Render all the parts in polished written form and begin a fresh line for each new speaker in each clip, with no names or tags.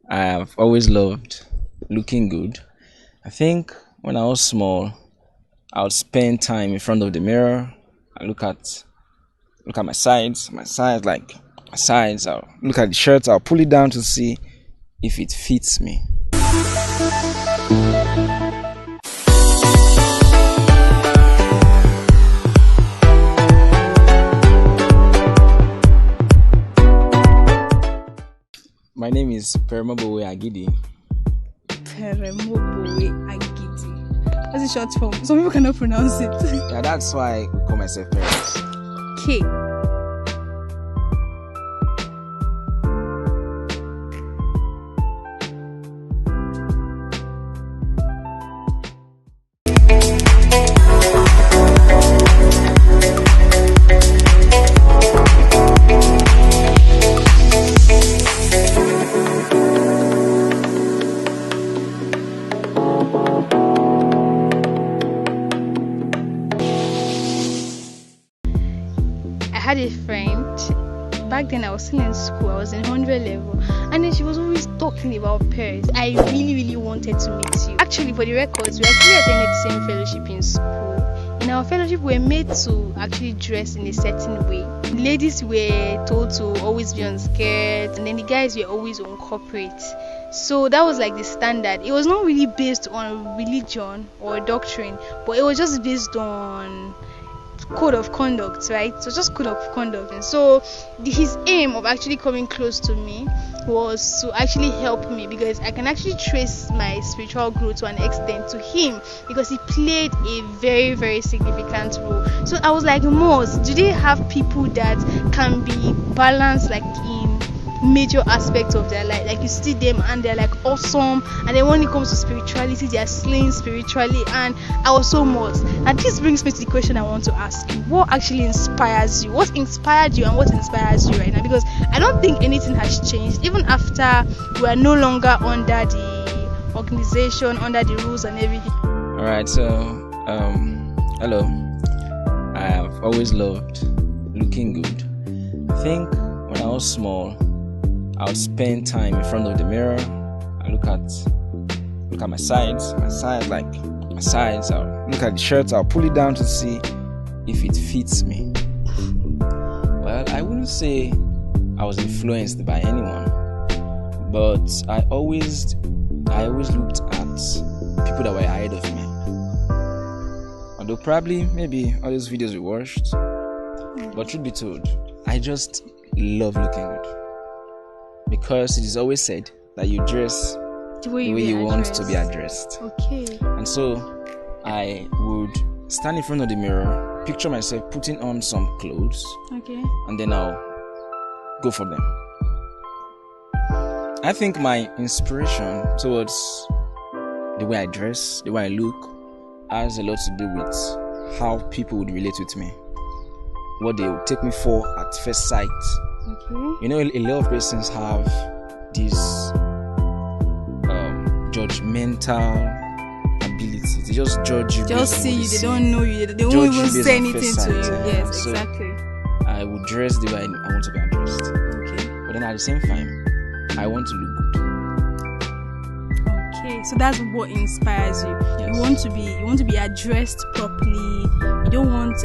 I have always loved looking good. I think when I was small, I would spend time in front of the mirror. I look at my sides. I'll look at the shirt. I'll pull it down to see if it fits me. My name is Perez Agidi.
Perez Agidi. What's the short form? Some people cannot pronounce it.
Yeah, that's why I call myself Perez.
K. I had a friend back then. I was still in school. I was in 100 level, and then she was always talking about Perez. I really wanted to meet you. Actually, for the records, we actually attended the same fellowship in school. In our fellowship, we were made to actually dress in a certain way. The ladies were told to always be on skirts, and then the guys were always on corporate. So that was like the standard. It was not really based on religion or doctrine, but it was just based on code of conduct, right? So just code of conduct. And so his aim of actually coming close to me was to actually help me, because I can actually trace my spiritual growth to an extent to him, because he played a very significant role. So I was like, Mos, do they have people that can be balanced like in major aspects of their life? Like you see them and they're like awesome, and then when it comes to spirituality, they're slaying spiritually. And I was so much. And this brings me to the question I want to ask you: what actually inspires you? What inspired you and what inspires you right now? Because I don't think anything has changed, even after we are no longer under the organization, under the rules and everything.
All right, so hello. I have always loved looking good. I think when I was small, I would spend time in front of the mirror. I look at my sides. I'll look at the shirt. I'll pull it down to see if it fits me. Well, I wouldn't say I was influenced by anyone, but I always looked at people that were ahead of me. Although probably maybe all those videos we watched, but truth be told, I just love looking good. Because it is always said that you dress the way you want to be addressed.
Okay.
And so I would stand in front of the mirror, picture myself putting on some clothes,
Okay.
and then I'll go for them. I think my inspiration towards the way I dress, the way I look, has a lot to do with how people would relate with me, what they would take me for at first sight.
Okay.
You know, a lot of persons have this judgmental ability. They just judge you.
Just see you. They don't know you. They won't even say anything to you. Yes,
so
exactly.
I would dress the way I want to be addressed.
Okay.
But then at the same time, I want to look good.
Okay. So that's what inspires you.
Yes.
You want to be addressed properly. You don't want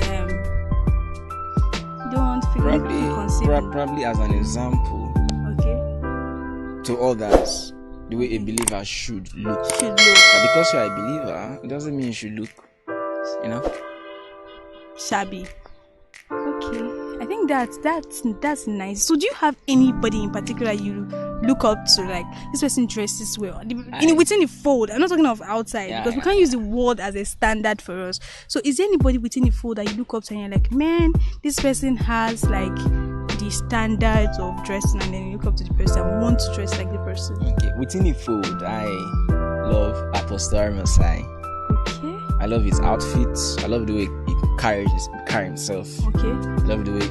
Probably as an example to others, the way a believer should look. But because you're a believer, it doesn't mean you should look,
shabby. Okay, I think that's nice. So do you have anybody in particular you look up to, like this person dresses well within the fold? I'm not talking of outside, because we can't use the word as a standard for us. So is there anybody within the fold that you look up to and you're like, man, this person has like the standards of dressing, and then you look up to the person and want to dress like the person?
Okay, within the fold, I love Apostle Messiah.
Okay.
I love his outfits. I love the way he carries himself.
Okay.
I love the way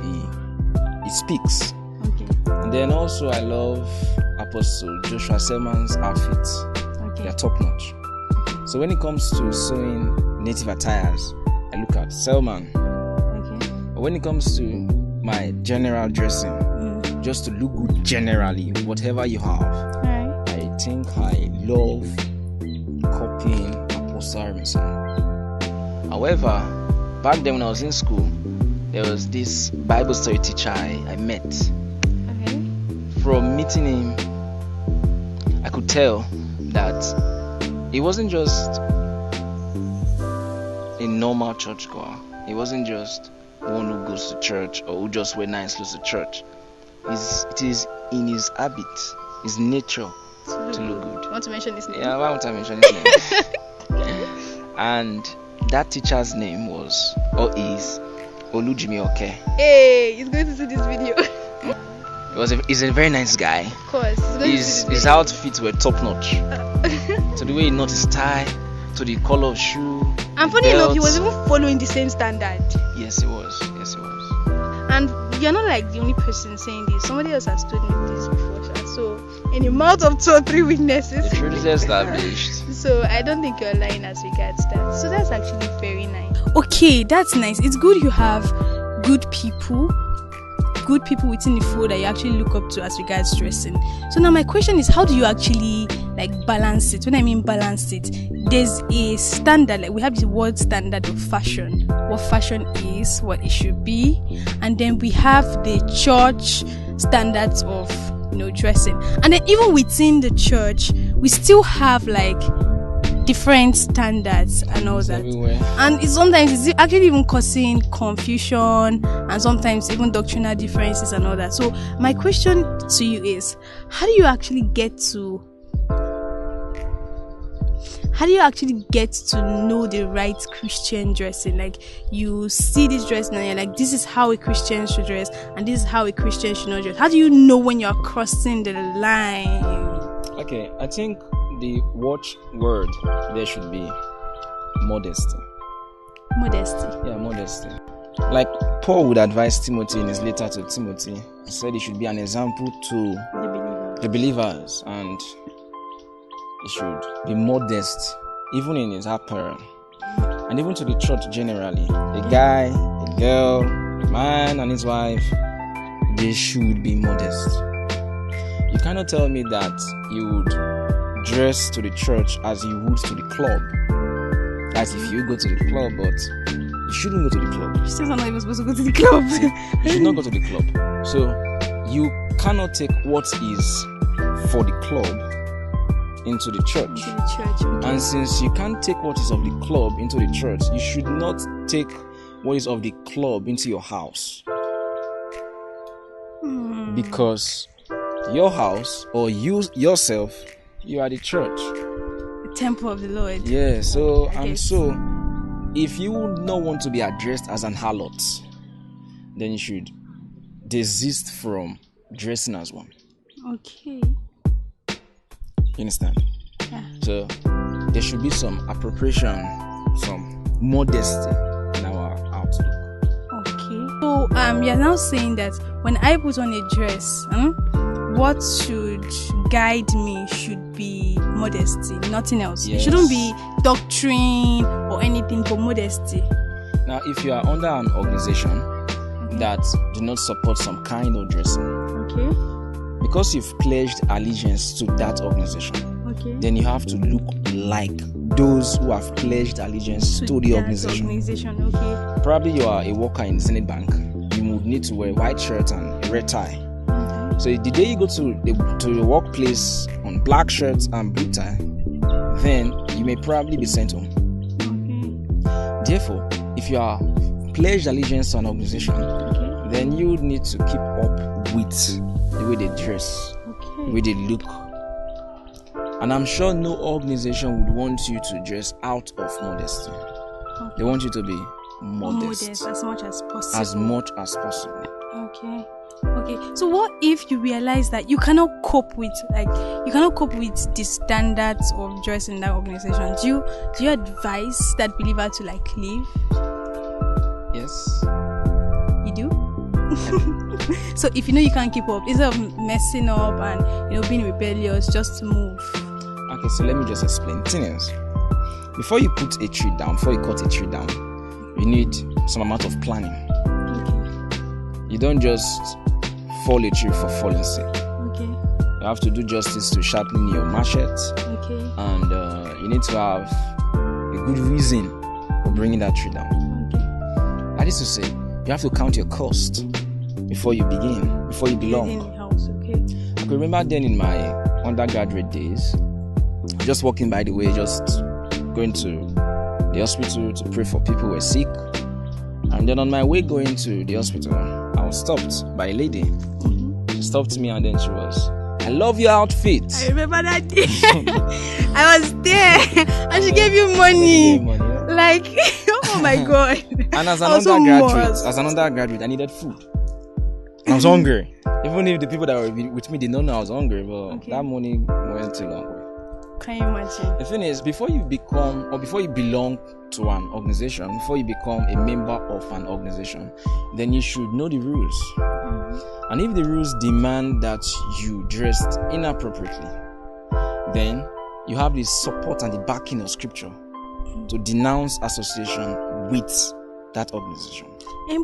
he speaks.
Okay.
And then also I love Apostle Joshua Selman's outfits.
Okay.
They're top notch. So when it comes to sewing native attires, I look at Selman.
Okay.
But when it comes to my general dressing, just to look good generally, whatever you have,
Alright.
I think I love copying Apostle Robinson. However, back then when I was in school, there was this Bible story teacher I met.
Okay.
From meeting him, I could tell that he wasn't just a normal churchgoer. He wasn't just one who goes to church or who just wear nice clothes to church. It is in his habit, his nature to look good.
You want to mention his name?
Yeah, why won't I mention his name? And that teacher's name was or is Olujimi Oke.
Hey, he's going to see this video.
He's a very nice guy.
Of course.
His outfits were top notch. To the way he knot his tie, to the color of shoe.
And funny enough, he was even following the same standard.
Yes, he was.
And you're not like the only person saying this. Somebody else has told me this before. So, in the mouth of 2 or 3 witnesses.
The truth is established.
So, I don't think you're lying as regards that. So, that's actually very nice. Okay, that's nice. It's good you have good people within the fold that you actually look up to as regards dressing. So now my question is, how do you actually like balance it? When I mean balance it, there's a standard, like we have the word standard of fashion, what fashion is, what it should be, and then we have the church standards of dressing, and then even within the church we still have like different standards and all that
everywhere.
And sometimes it's actually even causing confusion and sometimes even doctrinal differences and all that. So my question to you is, how do you actually get to know the right Christian dressing? Like you see this dress and you're like, this is how a Christian should dress and this is how a Christian should not dress. How do you know when you're crossing the line?
Okay, I think the watchword there should be modesty.
Modesty.
Yeah, modesty. Like Paul would advise Timothy in his letter to Timothy. He said he should be an example to the believers and he should be modest even in his apparel and even to the church generally. A guy, a girl, a man and his wife, they should be modest. You cannot tell me that you would dress to the church as you would to the club. As if you go to the club, but you shouldn't go to the club.
Christians are not even supposed to go to the club.
You should not go to the club. So you cannot take what is for the club into the church.
Okay.
And since you can't take what is of the club into the church, you should not take what is of the club into your house. Because your house or you yourself, you are the church,
the temple of the Lord.
Yeah, so if you would not want to be addressed as an alot, then you should desist from dressing as one.
Okay.
You understand?
Yeah.
So there should be some appropriation, some modesty in our outlook.
Okay. So you're now saying that when I put on a dress, what should guide me should be modesty, nothing else.
Yes.
It shouldn't be doctrine or anything, but modesty.
Now, if you are under an organization that do not support some kind of dressing,
okay,
because you've pledged allegiance to that organization,
okay,
then you have to look like those who have pledged allegiance to the organization.
Okay.
Probably you are a worker in Zenith Bank. You would need to wear a white shirt and a red tie. So the day you go to your workplace on black shirts and blue tie, then you may probably be sent home.
Okay.
Therefore, if you are pledged allegiance to an organization, then you need to keep up with the way they dress, the way they look. And I'm sure no organization would want you to dress out of modesty. Okay. They want you to be modest
as much as possible.
As much as possible.
Okay. So what if you realize that you cannot cope with the standards of dress in that organization? Do you advise that believer to leave?
Yes.
You do? So if you can't keep up, instead of messing up and being rebellious, just move.
Okay, so let me just explain. The thing is, before you cut a tree down, you need some amount of planning. Okay. You don't just fall a tree for falling sake.
Okay.
You have to do justice to sharpening your machete.
Okay.
And you need to have a good reason for bringing that tree down.
Okay.
That is to say, you have to count your cost before you begin, before you belong.
In the house, okay.
I could remember then in my undergraduate days, just walking by the way, just going to the hospital to pray for people who were sick. And then on my way going to the hospital, I was stopped by a lady. She stopped me and then she was, "I love your outfit."
I remember that day. I was there and she gave you money. Like, oh my God.
And as
I
an
was so
undergraduate, I needed food. I was hungry. Even if the people that were with me did not know I was hungry, but that money went too long.
Can you imagine?
The thing is, before you become or before you belong to an organization, before you become a member of an organization, then you should know the rules. And if the rules demand that you dressed inappropriately, then you have the support and the backing of scripture to denounce association with that organization.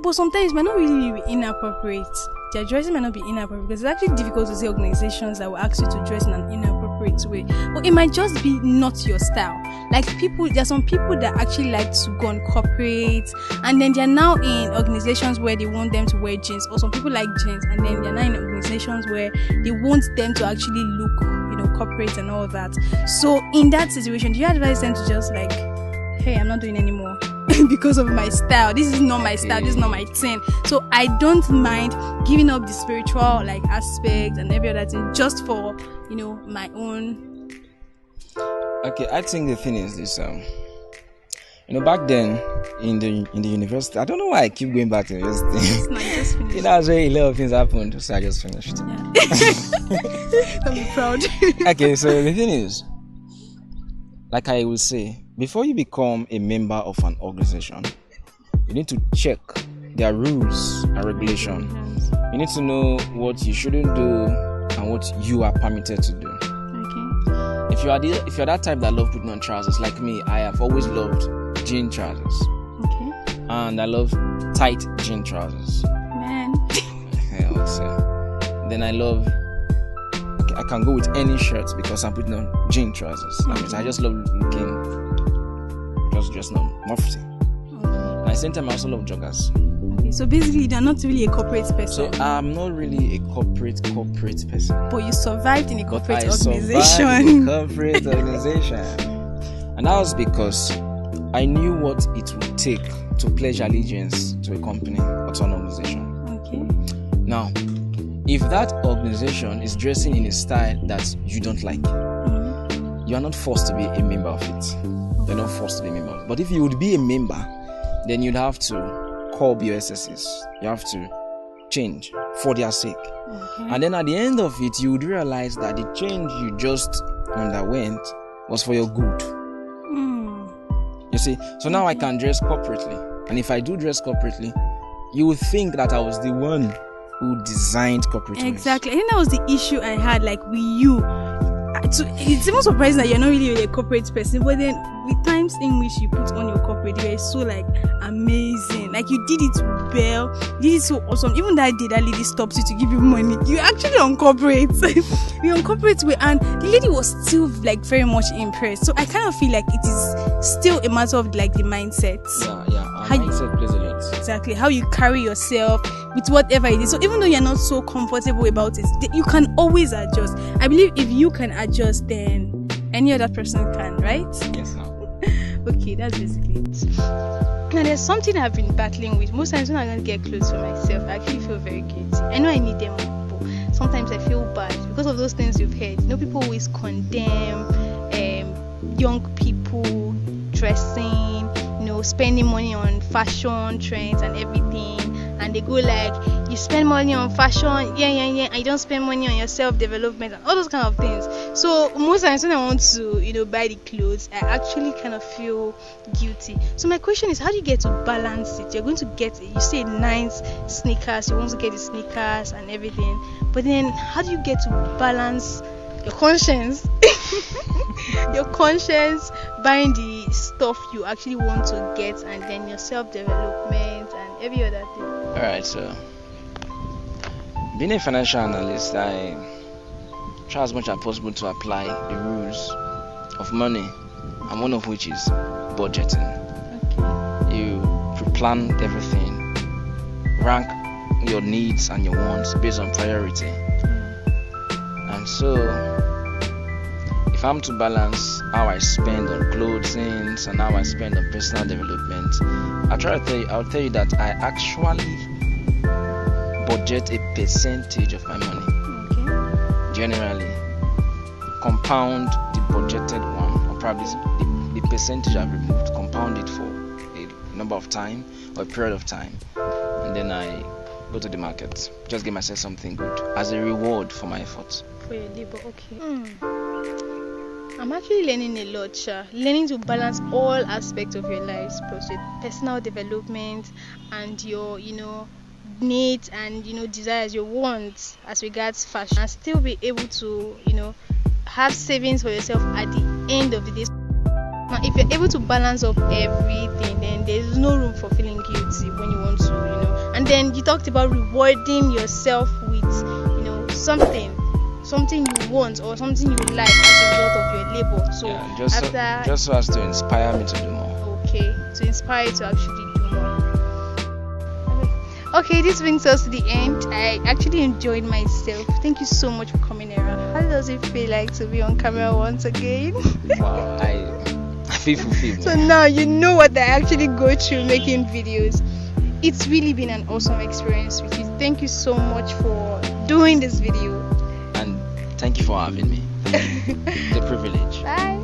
But sometimes it might not really be inappropriate. Their dressing might not be inappropriate because it's actually difficult to see organizations that will ask you to dress in an inappropriate way. But it might just be not your style. Like there are some people that actually like to go on corporate and then they're now in organizations where they want them to wear jeans, or some people like jeans and then they're now in organizations where they want them to actually look, corporate and all that. So in that situation, do you advise them to just like, hey, I'm not doing anymore because of my style. This is not my style. This is not my thing. So I don't mind giving up the spiritual aspect and every other thing just for my own.
Okay, I think the thing is this. Back then in the university, I don't know why I keep going back to university.
It's not just finished.
That's where a lot of things happened, so I just finished.
Yeah. I'm proud.
Okay, so the thing is, like I will say, before you become a member of an organization, you need to check their rules and regulations. You need to know what you shouldn't do and what you are permitted to do.
Okay.
If you are that type that love putting on trousers, like me, I have always loved jean trousers.
Okay.
And I love tight jean trousers.
Man.
Then I can go with any shirts because I'm putting on jean trousers. That means I just love looking just not mufti. At the same time, I also love joggers.
Okay, so basically, you're not really a corporate person.
So I'm not really a corporate person.
But you survived in a corporate organization.
Survived in a corporate organization, and that was because I knew what it would take to pledge allegiance to a company or to an organization.
Okay.
Now, if that organization is dressing in a style that you don't like, you are not forced to be a member of it. You're not forced to be a member. But if you would be a member, then you'd have to curb your excesses. You have to change for their sake. Okay. And then at the end of it, you would realize that the change you just underwent was for your good. You see, so now I can dress corporately. And if I do dress corporately, you would think that I was the one who designed corporate wear.
Exactly. I think that was the issue I had, like with you. It's even surprising that you're not really a corporate person, but then with times in which you put on your corporate, you were so amazing. Like you did it well, you did it so awesome. Even that day that lady stopped you to give you money, you're actually on corporate. You're on corporate way, and the lady was still very much impressed. So I kind of feel like it is still a matter of the mindset.
Yeah. Mindset plays a lot.
Exactly. How you carry yourself with whatever it is. So even though you're not so comfortable about it, you can always adjust. I believe if you can adjust, then any other person can, right?
Yes, no.
Okay, that's basically it. Now there's something I've been battling with. Most times when I don't get clothes for myself, I actually feel very guilty. I know I need them, but sometimes I feel bad because of those things you've heard. People always condemn young people dressing, spending money on fashion trends and everything, and they go you spend money on fashion, and you don't spend money on your self-development and all those kind of things. So most times when I want to buy the clothes, I actually kind of feel guilty. So my question is, how do you get to balance it? You're going to get, you say nice sneakers, you want to get the sneakers and everything, but then how do you get to balance your conscience buying the stuff you actually want to get, and then your self-development and every other thing?
Alright, so being a financial analyst, I try as much as possible to apply the rules of money, and one of which is budgeting.
Okay.
You pre-plan everything, rank your needs and your wants based on priority. And so, if I'm to balance how I spend on clothing and how I spend on personal development, I'll tell you that I actually budget a percentage of my money.
Okay.
Generally, compound the budgeted one, or probably the percentage I've removed, compound it for a number of time or a period of time, and then I go to the market, just give myself something good as a reward for my efforts.
For your labor, okay. I'm actually learning a lot, learning to balance all aspects of your lives, plus your personal development and your, needs and desires, your wants as regards fashion, and still be able to, have savings for yourself at the end of the day. Now, if you're able to balance up everything, then there's no room for feeling guilty when you want to, And then you talked about rewarding yourself with, something you want or something you like as a result of your labor. So
yeah, just so as to inspire me to do more.
Okay, to inspire you to actually do more. Okay, this brings us to the end. I actually enjoyed myself. Thank you so much for coming around. How does it feel like to be on camera once again?
Wow, I feel fulfilled.
So now you know what I actually go through making videos. It's really been an awesome experience with you. Thank you so much for doing this video.
And thank you for having me. It's a privilege.
Bye.